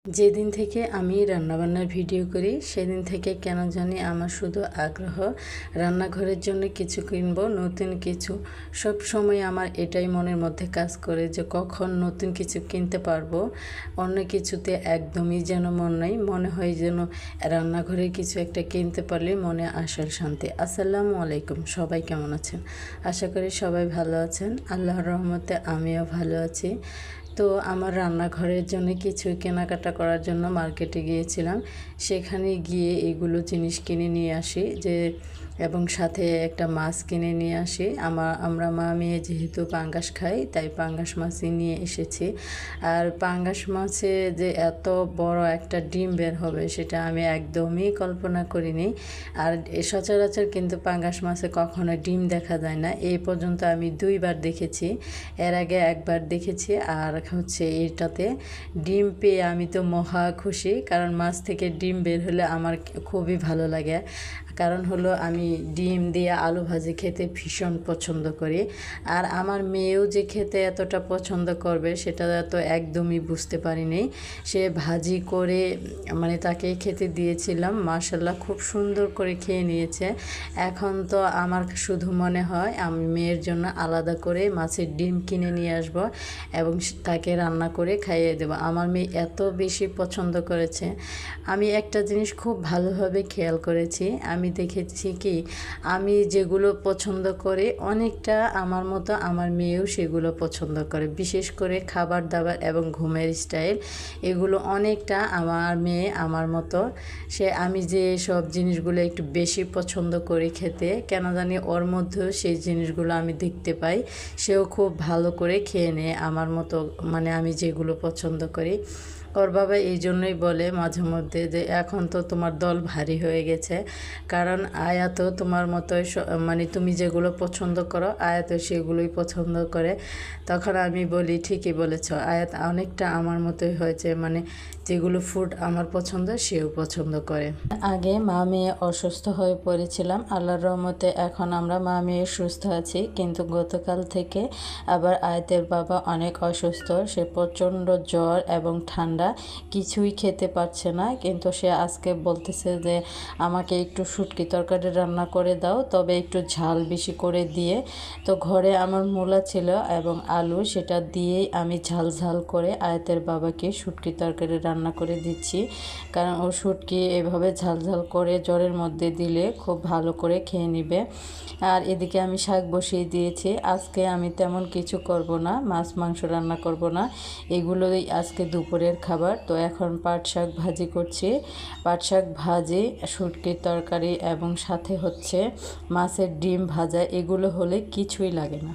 যেদিন থেকে আমি রান্নাবান্নার ভিডিও করি সেদিন থেকে কেন জানি আমার শুধু আগ্রহ রান্নাঘরের জন্য কিছু কিনবো, নতুন কিছু। সব সময় আমার এটাই মনের মধ্যে কাজ করে যে কখন নতুন কিছু কিনতে পারবো। অন্য কিছুতে একদমই যেন মন নাই, মনে হয় যেন রান্নাঘরের কিছু একটা কিনতে পারলে মনে আসল শান্তি। আসসালামু আলাইকুম, সবাই কেমন আছেন? আশা করি সবাই ভালো আছেন। আল্লাহর রহমতে আমিও ভালো আছি। তো আমার রান্নাঘরের জন্য কিছু কেনাকাটা করার জন্য মার্কেটে গিয়েছিলাম। সেখানে গিয়ে এগুলো জিনিস কিনে নিয়ে আসি এবং সাথে একটা মাছ কিনে নিয়ে আসি। আমরা মা মেয়ে যেহেতু পাঙ্গাস খাই, তাই পাঙ্গাস মাছই নিয়ে এসেছি। আর পাঙ্গাস মাছে যে এত বড় একটা ডিম বের হবে সেটা আমি একদমই কল্পনা করিনি। আর সচরাচর কিন্তু পাঙ্গাস মাছে কখনো ডিম দেখা যায় না। এই পর্যন্ত আমি 2বার দেখেছি, এর আগে একবার দেখেছি। আর হচ্ছে এটাতে ডিম পেয়ে আমি তো মহা খুশি, কারণ মাছ থেকে ডিম বের হলে আমার খুবই ভালো লাগে। কারণ হলো আমি ডিম দিয়ে আলু ভাজি খেতে ভীষণ পছন্দ করি। আর আমার মেয়েও যে খেতে এতটা পছন্দ করবে সেটা তো একদমই বুঝতে পারিনি। সে ভাজি করে মানে তাকে খেতে দিয়েছিলাম, মাশাআল্লাহ খুব সুন্দর করে খেয়ে নিয়েছে। এখন তো আমার শুধু মনে হয় আমি মেয়ের জন্য আলাদা করে মাছের ডিম কিনে নিয়ে আসব এবং তাকে রান্না করে খাইয়ে দেবো। আমার মেয়ে এত বেশি পছন্দ করেছে। আমি একটা জিনিস খুব ভালোভাবে খেয়াল করেছি, আমি দেখেছি কি আমি যেগুলো পছন্দ করি অনেকটা আমার মতো আমার মেয়েও সেগুলো পছন্দ করে। বিশেষ করে খাবার দাবার এবং ঘুমের স্টাইল, এগুলো অনেকটা আমার মেয়ে আমার মতো। আমি যে সব জিনিসগুলো একটু বেশি পছন্দ করি খেতে, কেন জানি ওর মধ্যেও সেই জিনিসগুলো আমি দেখতে পাই। সেও খুব ভালো করে খেয়ে নেয় আমার মতো, মানে আমি যেগুলো পছন্দ করি। ওর বাবা এই জন্যই বলে মাঝে মধ্যে যে এখন তো তোমার দল ভারী হয়ে গেছে, কারণ আয়াতও তোমার মতোই মানে তুমি যেগুলো পছন্দ করো আয়াতও সেগুলোই পছন্দ করে। তখন আমি বলি ঠিকই বলেছ, আয়াত অনেকটা আমার মতোই হয়েছে, মানে যেগুলো ফুড আমার পছন্দ সেও পছন্দ করে। আগে মা মেয়ে অসুস্থ হয়ে পড়েছিলাম, আল্লাহর রহমতে এখন আমরা মা মেয়ে সুস্থ আছি। কিন্তু গতকাল থেকে আবার আয়াতের বাবা অনেক অসুস্থ, সে প্রচণ্ড জ্বর এবং ঠান্ডা, কিছুই খেতে পারছে না। কিন্তু সে আজকে বলতেছে যে আমাকে একটু শুটকি তরকারি রান্না করে দাও, তবে একটু ঝাল বেশি করে দিয়ে। তো ঘরে আমার মূলা ছিল এবং আলু, সেটা দিয়েই আমি ঝাল ঝাল করে আয়াতের বাবাকে শুটকি তরকারি রান্না করে দিচ্ছি। কারণ ও শুটকি এভাবে ঝাল ঝাল করে জ্বরের মধ্যে দিলে খুব ভালো করে খেয়ে নেবে। আর এদিকে আমি শাক বসিয়ে দিয়েছি। আজকে আমি তেমন কিছু করব না, মাছ মাংস রান্না করব না, এগুলোই আজকে দুপুরের খাবার। তো এখন পাট শাক ভাজি করছি। পাট শাক ভাজি, শুটকির তরকারি এবং সাথে হচ্ছে মাছের ডিম ভাজা, এগুলো হলে কিছুই লাগে না।